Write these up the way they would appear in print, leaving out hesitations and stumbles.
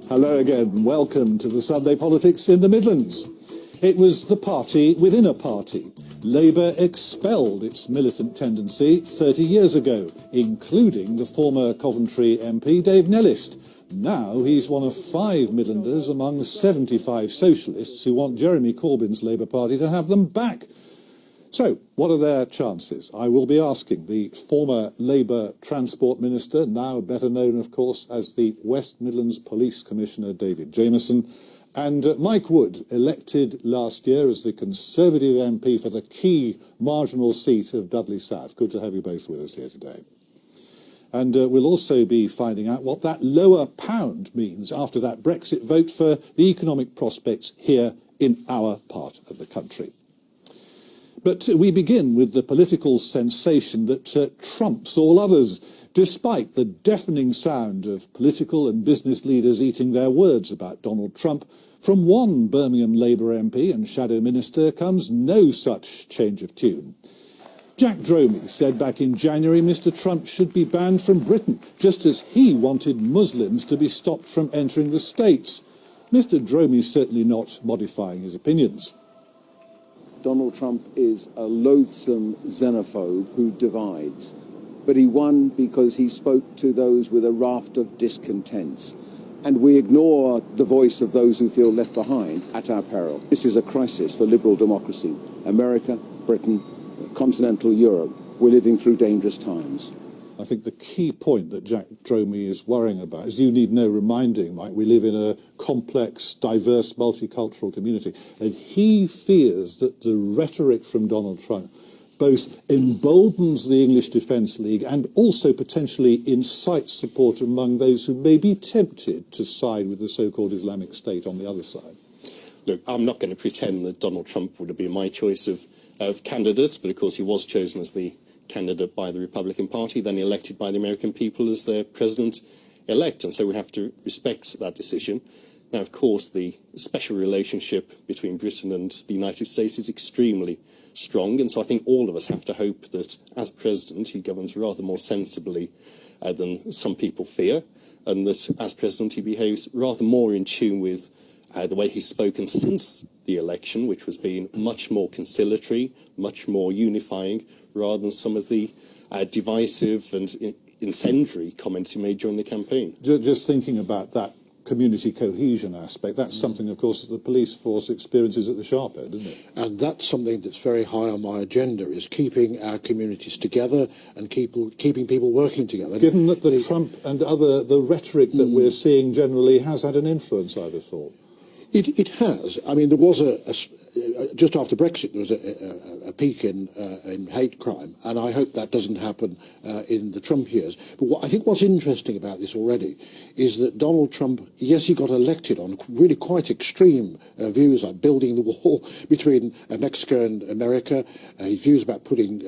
Hello again. Welcome to the Sunday Politics in the Midlands. It was the party within a party. Labour expelled its militant tendency 30 years ago, including the former Coventry MP Dave Nellist. Now he's one of 5 Midlanders among 75 socialists who want Jeremy Corbyn's Labour Party to have them back. So, what are their chances? I will be asking the former Labour Transport Minister, now better known, of course, as the West Midlands Police Commissioner, David Jameson, and Mike Wood, elected last year as the Conservative MP for the key marginal seat of Dudley South. Good to have you both with us here today. And we'll also be finding out what that lower pound means after that Brexit vote for the economic prospects here in our part of the country. But we begin with the political sensation that trumps all others, despite the deafening sound of political and business leaders eating their words about Donald Trump. From one Birmingham Labour MP and Shadow Minister comes no such change of tune. Jack Dromey said back in January Mr Trump should be banned from Britain, just as he wanted Muslims to be stopped from entering the States. Mr Dromey's certainly not modifying his opinions. Donald Trump is a loathsome xenophobe who divides, but he won because he spoke to those with a raft of discontents. And we ignore the voice of those who feel left behind at our peril. This is a crisis for liberal democracy. America, Britain, continental Europe, we're living through dangerous times. I think the key point that Jack Dromey is worrying about is you need no reminding, Mike, we live in a complex, diverse, multicultural community. And he fears that the rhetoric from Donald Trump both emboldens the English Defence League and also potentially incites support among those who may be tempted to side with the so-called Islamic State on the other side. Look, I'm not going to pretend that Donald Trump would have been my choice of candidates, but of course he was chosen as the candidate by the Republican Party, then elected by the American people as their president-elect, and so we have to respect that decision. Now, of course, the special relationship between Britain and the United States is extremely strong, and so I think all of us have to hope that, as president, he governs rather more sensibly than some people fear, and that, as president, he behaves rather more in tune with the way he's spoken since the election, which was being much more conciliatory, much more unifying, rather than some of the divisive and incendiary comments he made during the campaign. Just thinking about that community cohesion aspect, that's something, of course, that the police force experiences at the sharp end, isn't it? And that's something that's very high on my agenda, is keeping our communities together and keeping people working together. Given that the Trump and the rhetoric that we're seeing generally has had an influence, I'd have thought. It has. I mean, there was just after Brexit, there was a peak in hate crime, and I hope that doesn't happen in the Trump years. But I think what's interesting about this already is that Donald Trump, yes, he got elected on really quite extreme views, like building the wall between Mexico and America, his views about putting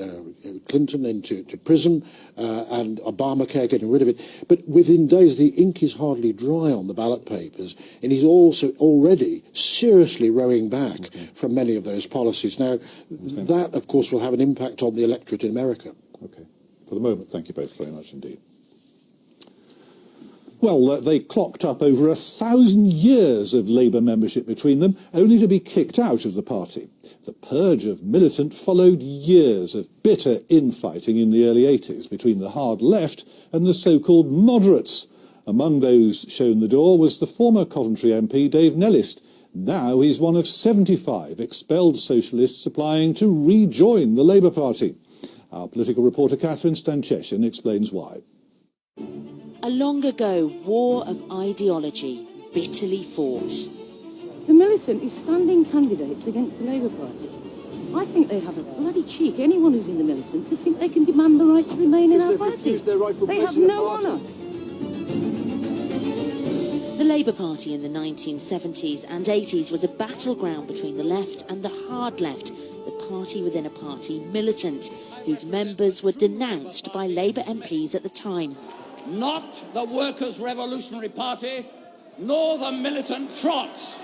Clinton into prison, and Obamacare, getting rid of it. But within days, the ink is hardly dry on the ballot papers, and he's also already seriously rowing back from many of those policies. Now, that, of course, will have an impact on the electorate in America. Okay. For the moment, thank you both very much indeed. Well, they clocked up over 1,000 years of Labour membership between them, only to be kicked out of the party. The purge of Militant followed years of bitter infighting in the early 80s between the hard left and the so-called moderates. Among those shown the door was the former Coventry MP Dave Nellist. Now he's one of 75 expelled socialists applying to rejoin the Labour Party. Our political reporter Catherine Stancheshin explains why. A long ago war of ideology bitterly fought. The Militant is standing candidates against the Labour Party. I think they have a bloody cheek, anyone who's in the Militant, to think they can demand the right to remain in our party. They have no honour. The Labour Party in the 1970s and 80s was a battleground between the left and the hard left, the party within a party, Militant, whose members were denounced by Labour MPs at the time. Not the Workers' Revolutionary Party, nor the Militant Trots.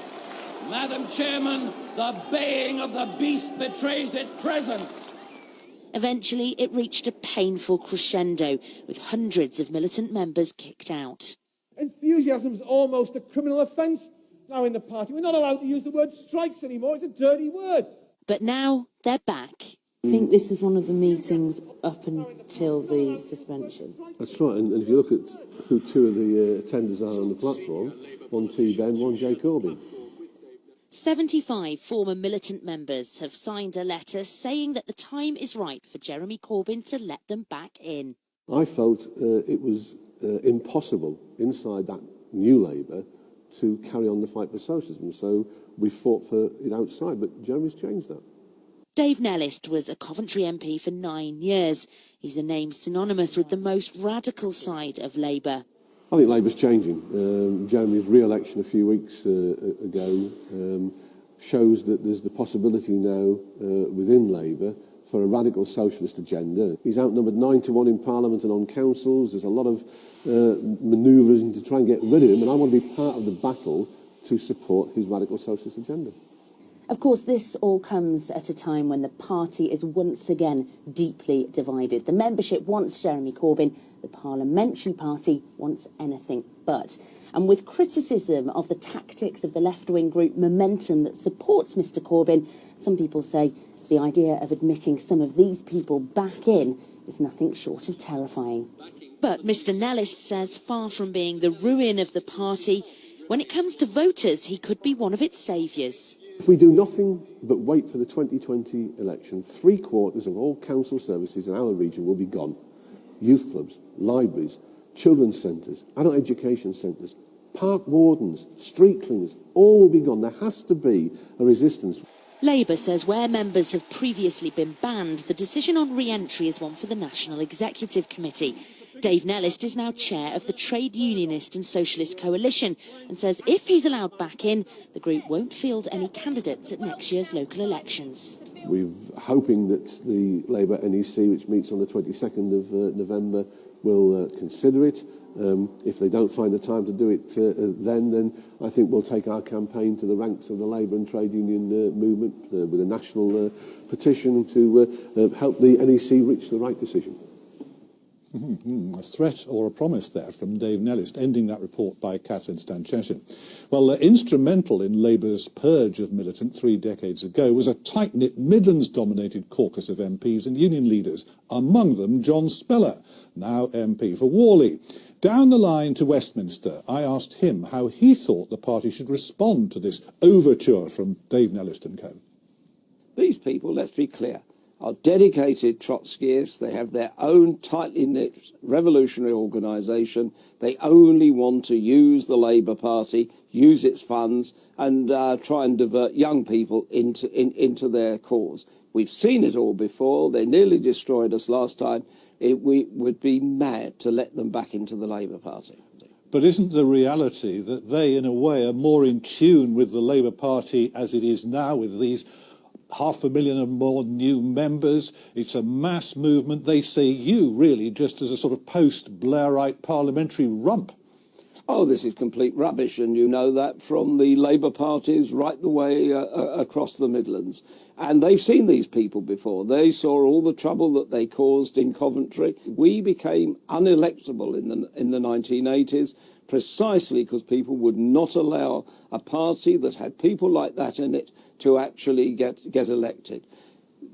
Madam Chairman, the baying of the beast betrays its presence. Eventually, it reached a painful crescendo, with hundreds of Militant members kicked out. Enthusiasm is almost a criminal offence now in the party. We're not allowed to use the word strikes anymore. It's a dirty word. But now they're back. I think this is one of the meetings up until the suspension. That's right, and if you look at who two of the attenders are on the platform, one T Ben, one J Corbyn. 75 former Militant members have signed a letter saying that the time is right for Jeremy Corbyn to let them back in. I felt it was impossible inside that new Labour to carry on the fight for socialism, so we fought for it outside, but Jeremy's changed that. Dave Nellist was a Coventry MP for 9 years. He's a name synonymous with the most radical side of Labour. I think Labour's changing. Jeremy's re-election a few weeks ago shows that there's the possibility now within Labour for a radical socialist agenda. He's outnumbered 9-1 in Parliament and on councils. There's a lot of manoeuvres to try and get rid of him, and I want to be part of the battle to support his radical socialist agenda. Of course, this all comes at a time when the party is once again deeply divided. The membership wants Jeremy Corbyn, the parliamentary party wants anything but. And with criticism of the tactics of the left-wing group Militant that supports Mr Corbyn, some people say the idea of admitting some of these people back in is nothing short of terrifying. But Mr Nellist says far from being the ruin of the party, when it comes to voters, he could be one of its saviours. If we do nothing but wait for the 2020 election, 3/4 of all council services in our region will be gone. Youth clubs, libraries, children's centres, adult education centres, park wardens, street cleaners, all will be gone. There has to be a resistance. Labour says where members have previously been banned, the decision on re-entry is one for the National Executive Committee. Dave Nellist is now chair of the Trade Unionist and Socialist Coalition and says if he's allowed back in, the group won't field any candidates at next year's local elections. We're hoping that the Labour NEC, which meets on the 22nd of November, will consider it. If they don't find the time to do it then I think we'll take our campaign to the ranks of the Labour and Trade Union movement with a national petition to help the NEC reach the right decision. A threat or a promise there from Dave Nellist, ending that report by Catherine Stancheshin. Well, instrumental in Labour's purge of Militant 3 decades ago was a tight-knit Midlands-dominated caucus of MPs and union leaders, among them John Speller, now MP for Worley. Down the line to Westminster, I asked him how he thought the party should respond to this overture from Dave Nellist and co. These people, let's be clear, are dedicated Trotskyists. They have their own tightly knit revolutionary organisation. They only want to use the Labour Party, use its funds, and try and divert young people into their cause. We've seen it all before. They nearly destroyed us last time. We would be mad to let them back into the Labour Party. But isn't the reality that they, in a way, are more in tune with the Labour Party as it is now, with these 500,000 and more new members? It's a mass movement. They see you, really, just as a sort of post-Blairite parliamentary rump. Oh, this is complete rubbish, and you know that from the Labour parties right the way across the Midlands. And they've seen these people before. They saw all the trouble that they caused in Coventry. We became unelectable in the 1980s precisely because people would not allow a party that had people like that in it to actually get elected.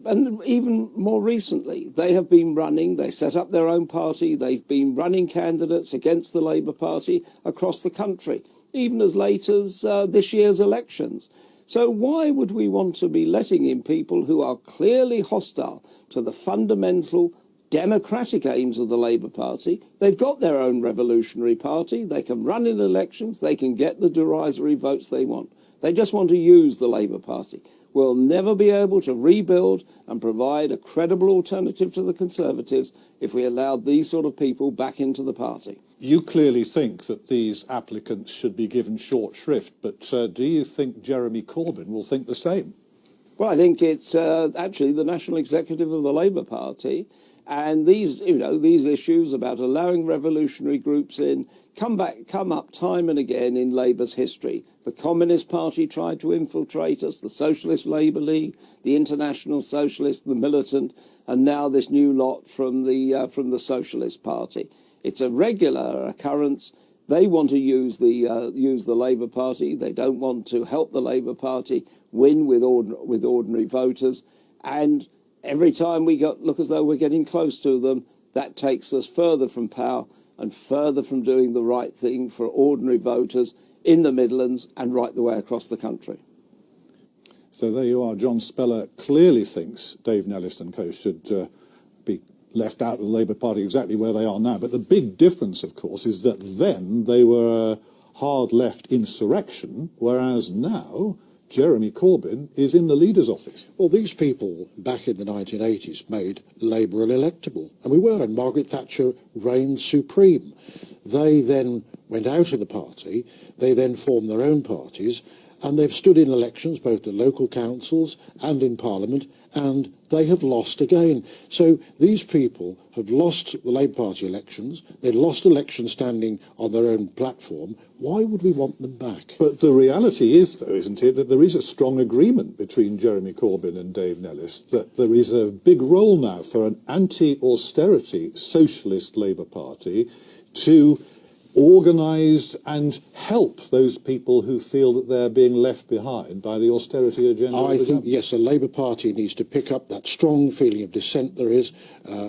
And even more recently, they have been running, they set up their own party, they've been running candidates against the Labour Party across the country, even as late as this year's elections. So why would we want to be letting in people who are clearly hostile to the fundamental democratic aims of the Labour Party? They've got their own revolutionary party, they can run in elections, they can get the derisory votes they want. They just want to use the Labour Party. We'll never be able to rebuild and provide a credible alternative to the Conservatives if we allowed these sort of people back into the party. You clearly think that these applicants should be given short shrift, but do you think Jeremy Corbyn will think the same? Well, I think it's actually the National Executive of the Labour Party, and these issues about allowing revolutionary groups in come up time and again in Labour's history. The Communist Party tried to infiltrate us, the Socialist Labour League, the International Socialists, the Militant, and now this new lot from the Socialist Party. It's a regular occurrence. They want to use the Labour Party. They don't want to help the Labour Party win with ordinary voters. And every time we look as though we're getting close to them, that takes us further from power and further from doing the right thing for ordinary voters in the Midlands and right the way across the country. So there you are. John Speller clearly thinks Dave Nellist and co should be left out of the Labour Party exactly where they are now. But the big difference, of course, is that then they were a hard left insurrection, whereas now Jeremy Corbyn is in the leader's office. Well, these people back in the 1980s made Labour unelectable, and we were, and Margaret Thatcher reigned supreme. They then went out of the party, they then formed their own parties, and they've stood in elections, both at local councils and in Parliament, and they have lost again. So these people have lost the Labour Party elections, they lost election standing on their own platform. Why would we want them back? But the reality is, though, isn't it, that there is a strong agreement between Jeremy Corbyn and Dave Nellist that there is a big role now for an anti-austerity socialist Labour Party to organise and help those people who feel that they're being left behind by the austerity agenda. I think, yes, the Labour Party needs to pick up that strong feeling of dissent there is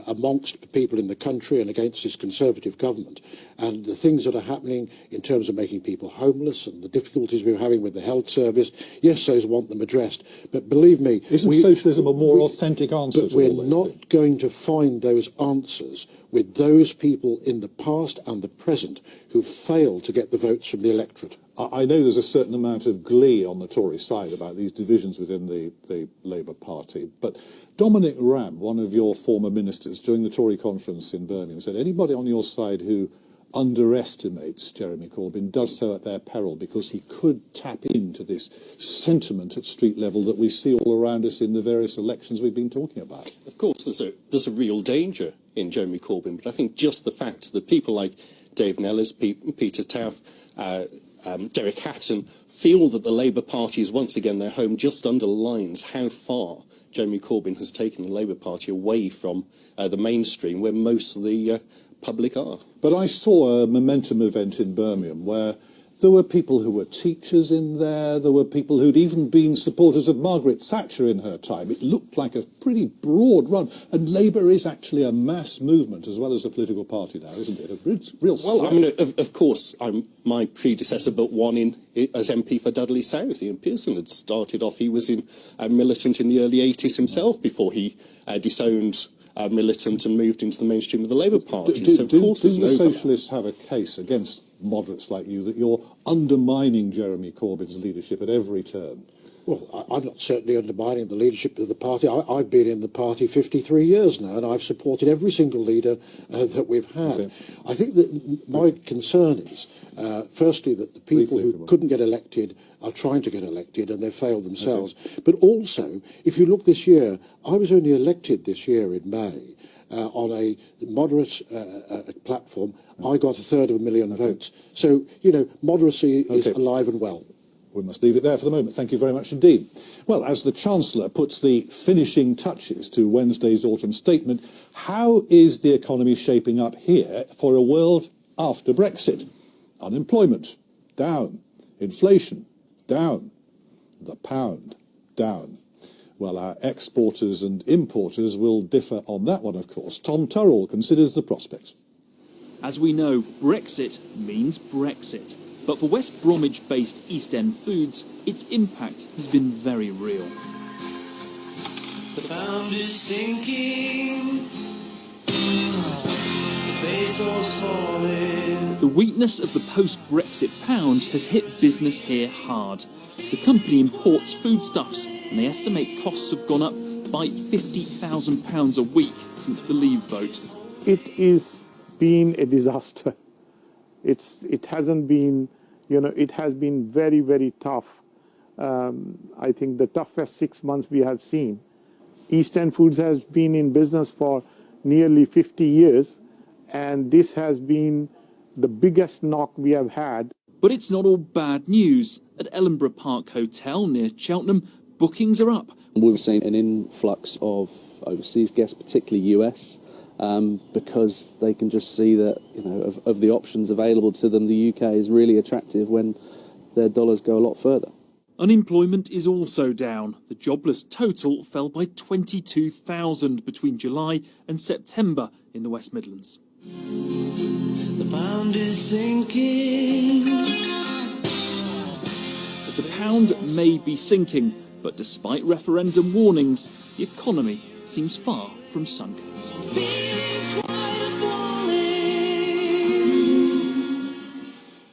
amongst people in the country and against this Conservative government. And the things that are happening in terms of making people homeless and the difficulties we're having with the health service, yes, those want them addressed. But believe me... Isn't socialism a more authentic answer but to we're all those not things? going to find those answers with those people in the past and the present who failed to get the votes from the electorate. I know there's a certain amount of glee on the Tory side about these divisions within the Labour Party, but Dominic Raab, one of your former ministers, during the Tory conference in Birmingham, said anybody on your side who underestimates Jeremy Corbyn does so at their peril, because he could tap into this sentiment at street level that we see all around us in the various elections we've been talking about. Of course, there's a real danger in Jeremy Corbyn, but I think just the fact that people like Dave Nellist, Peter Taff, Derek Hatton feel that the Labour Party is once again their home just underlines how far Jeremy Corbyn has taken the Labour Party away from the mainstream, where most of the public are. But I saw a Momentum event in Birmingham where there were people who were teachers in there were people who'd even been supporters of Margaret Thatcher in her time. It looked like a pretty broad run, and Labour is actually a mass movement as well as a political party now, isn't it? A real well, I mean, of course, my predecessor but won as MP for Dudley South. Ian Pearson had started off, he was in Militant in the early 80s himself before he disowned Militant and moved into the mainstream of the Labour Party. Do the socialists have a case against moderates like you that you're undermining Jeremy Corbyn's leadership at every turn? Well, I'm not certainly undermining the leadership of the party. I've been in the party 53 years now, and I've supported every single leader that we've had. Okay. I think that my concern is, firstly, that the people who couldn't get elected are trying to get elected, and they've failed themselves. Okay. But also, if you look this year, I was only elected this year in May. On a moderate platform, I got 1/3 votes. So, you know, moderacy is alive and well. We must leave it there for the moment. Thank you very much indeed. Well, as the Chancellor puts the finishing touches to Wednesday's autumn statement, how is the economy shaping up here for a world after Brexit? Unemployment, down. Inflation, down. The pound, down. Well, our exporters and importers will differ on that one, of course. Tom Turrell considers the prospects. As we know, Brexit means Brexit. But for West Bromwich-based East End Foods, its impact has been very real. The pound is sinking, the peso's falling. The weakness of the post-Brexit pound has hit business here hard. The company imports foodstuffs, and they estimate costs have gone up by £50,000 a week since the Leave vote. It has been a disaster. It hasn't been, you know, it has been very, very tough. I think the toughest 6 months we have seen. East End Foods has been in business for nearly 50 years, and this has been the biggest knock we have had. But it's not all bad news. At Ellenborough Park Hotel near Cheltenham, bookings are up. We've seen an influx of overseas guests, particularly US, because they can just see that, of the options available to them, the UK is really attractive when their dollars go a lot further. Unemployment is also down. The jobless total fell by 22,000 between July and September in the West Midlands. The pound is sinking. The pound may be sinking, but despite referendum warnings, the economy seems far from sunk.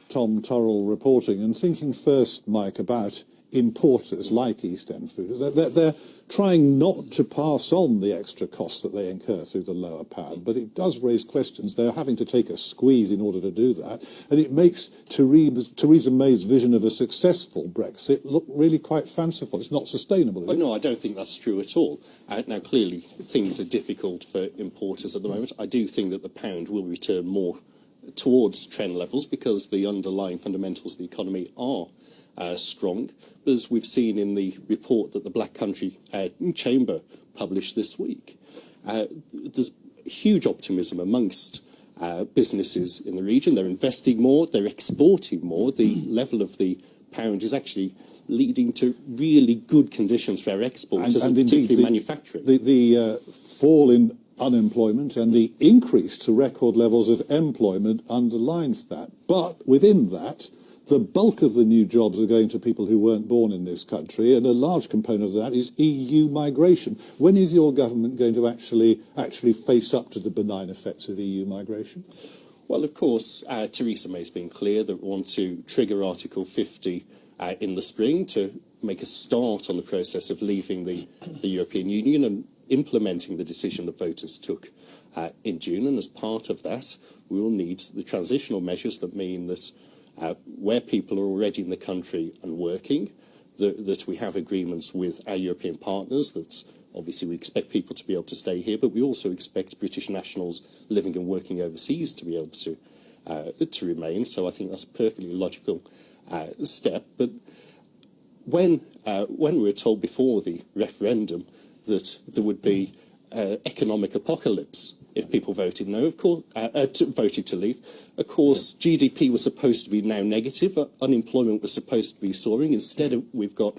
Tom Turrell reporting, and thinking first, Mike, about importers like East End Food. They're trying not to pass on the extra costs that they incur through the lower pound, but it does raise questions. They're having to take a squeeze in order to do that, and it makes Theresa May's vision of a successful Brexit look really quite fanciful. It's not sustainable, is it? No, I don't think that's true at all. Now, clearly, things are difficult for importers at the moment. I do think that the pound will return more towards trend levels because the underlying fundamentals of the economy are strong. But as we've seen in the report that the Black Country Chamber published this week, there's huge optimism amongst businesses in the region. They're investing more, they're exporting more. The level of the pound is actually leading to really good conditions for our exporters and particularly manufacturing. The fall in unemployment and the increase to record levels of employment underlines that. But within that, the bulk of the new jobs are going to people who weren't born in this country, and a large component of that is EU migration. When is your government going to actually face up to the benign effects of EU migration? Well, of course, Theresa May's been clear that we want to trigger Article 50 in the spring to make a start on the process of leaving the European Union and implementing the decision that voters took in June. And as part of that, we will need the transitional measures that mean that where people are already in the country and working, that we have agreements with our European partners. That obviously we expect people to be able to stay here, but we also expect British nationals living and working overseas to be able to remain. So I think that's a perfectly logical step. But when we were told before the referendum that there would be economic apocalypse if people voted no, of course, voted to leave. Of course, GDP was supposed to be now negative. Unemployment was supposed to be soaring. Instead, we've got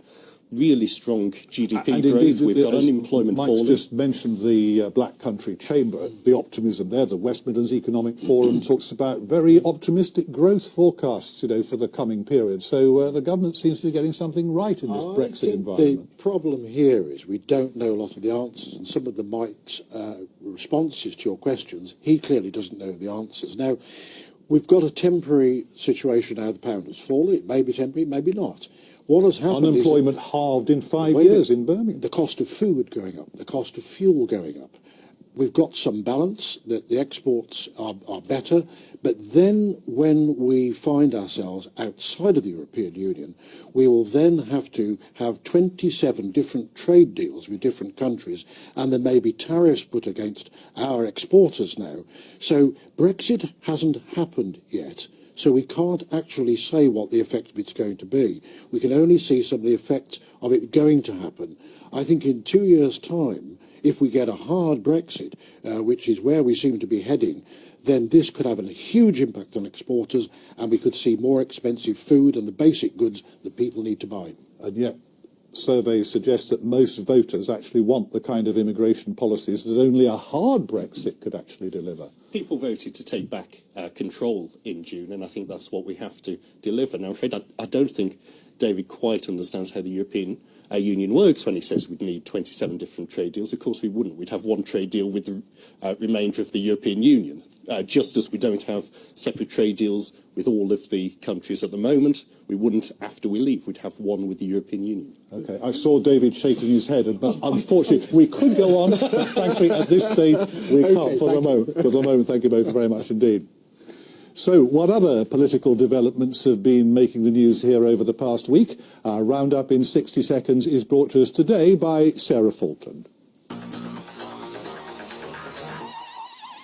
really strong GDP growth. We've got unemployment falling. Mike's just mentioned the Black Country Chamber, the optimism there. The West Midlands Economic Forum talks about very optimistic growth forecasts, for the coming period. So the government seems to be getting something right in this Brexit environment. The problem here is we don't know a lot of the answers, and some of the Mike's responses to your questions, he clearly doesn't know the answers. Now, we've got a temporary situation now. The pound has fallen. It may be temporary, maybe not. What has happened Unemployment halved in 5 years in Birmingham. The cost of food going up, the cost of fuel going up. We've got some balance, that the exports are better, but then when we find ourselves outside of the European Union, we will then have to have 27 different trade deals with different countries, and there may be tariffs put against our exporters now. So Brexit hasn't happened yet. So we can't actually say what the effect of it's going to be. We can only see some of the effects of it going to happen. I think in 2 years' time, if we get a hard Brexit, which is where we seem to be heading, then this could have a huge impact on exporters, and we could see more expensive food and the basic goods that people need to buy. And yet, surveys suggest that most voters actually want the kind of immigration policies that only a hard Brexit could actually deliver. People voted to take back control in June, and I think that's what we have to deliver. Now, I'm afraid I don't think David quite understands how the European Union works when he says we'd need 27 different trade deals. Of course we wouldn't. We'd have one trade deal with the remainder of the European Union, just as we don't have separate trade deals with all of the countries at the moment. We wouldn't after we leave. We'd have one with the European Union. Okay, I saw David shaking his head, but unfortunately we could go on, but frankly at this stage we can't for the moment. For the moment, thank you both very much indeed. So, what other political developments have been making the news here over the past week? Our roundup in 60 seconds is brought to us today by Sarah Falkland.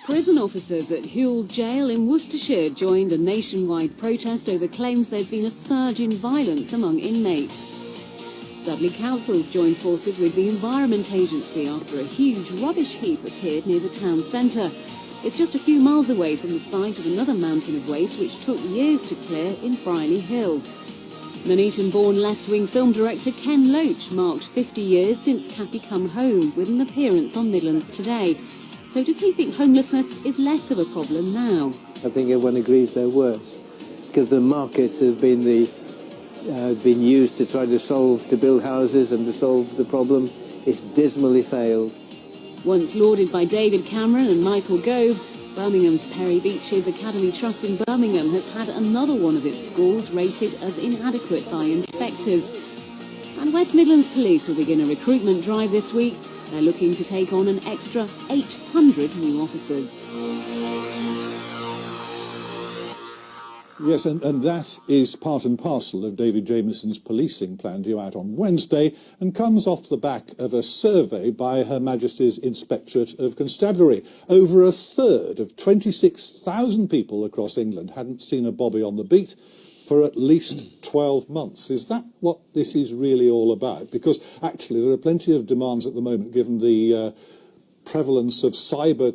Prison officers at Hewell Jail in Worcestershire joined a nationwide protest over claims there's been a surge in violence among inmates. Dudley Council's joined forces with the Environment Agency after a huge rubbish heap appeared near the town centre. It's just a few miles away from the site of another mountain of waste which took years to clear in Briley Hill. Nuneaton-born left-wing film director Ken Loach marked 50 years since Cathy Come Home with an appearance on Midlands Today. So does he think homelessness is less of a problem now? I think everyone agrees they're worse, because the markets have been been used to try to build houses and to solve the problem. It's dismally failed. Once lauded by David Cameron and Michael Gove, Birmingham's Perry Beaches Academy Trust in Birmingham has had another one of its schools rated as inadequate by inspectors. And West Midlands Police will begin a recruitment drive this week. They're looking to take on an extra 800 new officers. Yes, and that is part and parcel of David Jamieson's policing plan due out on Wednesday, and comes off the back of a survey by Her Majesty's Inspectorate of Constabulary. Over a third of 26,000 people across England hadn't seen a bobby on the beat for at least 12 months. Is that what this is really all about? Because actually there are plenty of demands at the moment, given the prevalence of cyber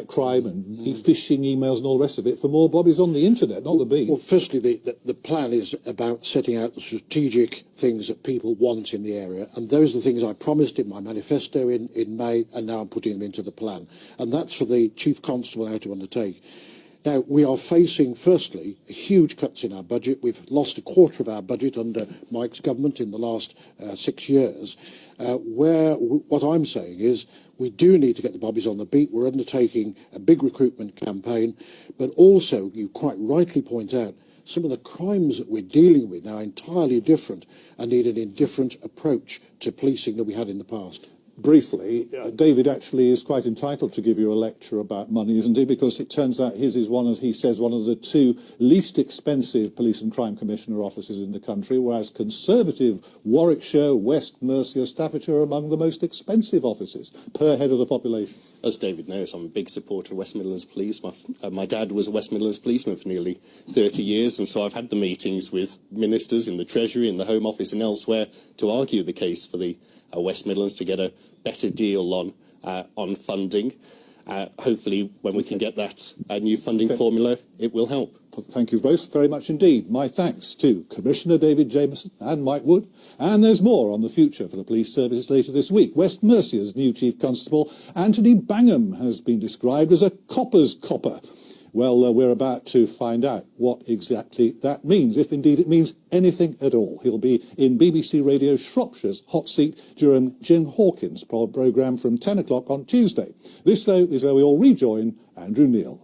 crime and phishing emails and all the rest of it, for more bobbies on the internet, not the beat. Well, firstly, the plan is about setting out the strategic things that people want in the area, and those are the things I promised in my manifesto in May, and now I'm putting them into the plan. And that's for the Chief Constable now to undertake. Now, we are facing, firstly, huge cuts in our budget. We've lost a quarter of our budget under Mike's government in the last 6 years, where what I'm saying is we do need to get the bobbies on the beat. We're undertaking a big recruitment campaign, but also, you quite rightly point out, some of the crimes that we're dealing with now are entirely different and need a different approach to policing than we had in the past. Briefly, David actually is quite entitled to give you a lecture about money, isn't he? Because it turns out his is one, as he says, one of the 2 least expensive police and crime commissioner offices in the country, whereas Conservative Warwickshire, West Mercia, Staffordshire are among the most expensive offices per head of the population. As David knows, I'm a big supporter of West Midlands Police. My dad was a West Midlands policeman for nearly 30 years, and so I've had the meetings with ministers in the Treasury, in the Home Office and elsewhere to argue the case for the West Midlands to get a better deal on funding. Hopefully, when we can get that new funding formula, it will help. Thank you both very much indeed. My thanks to Commissioner David Jamieson and Mike Wood. And there's more on the future for the police services later this week. West Mercia's new Chief Constable, Anthony Bangham, has been described as a copper's copper. Well, we're about to find out what exactly that means, if indeed it means anything at all. He'll be in BBC Radio Shropshire's Hot Seat during Jim Hawkins' programme from 10 o'clock on Tuesday. This, though, is where we all rejoin Andrew Neil.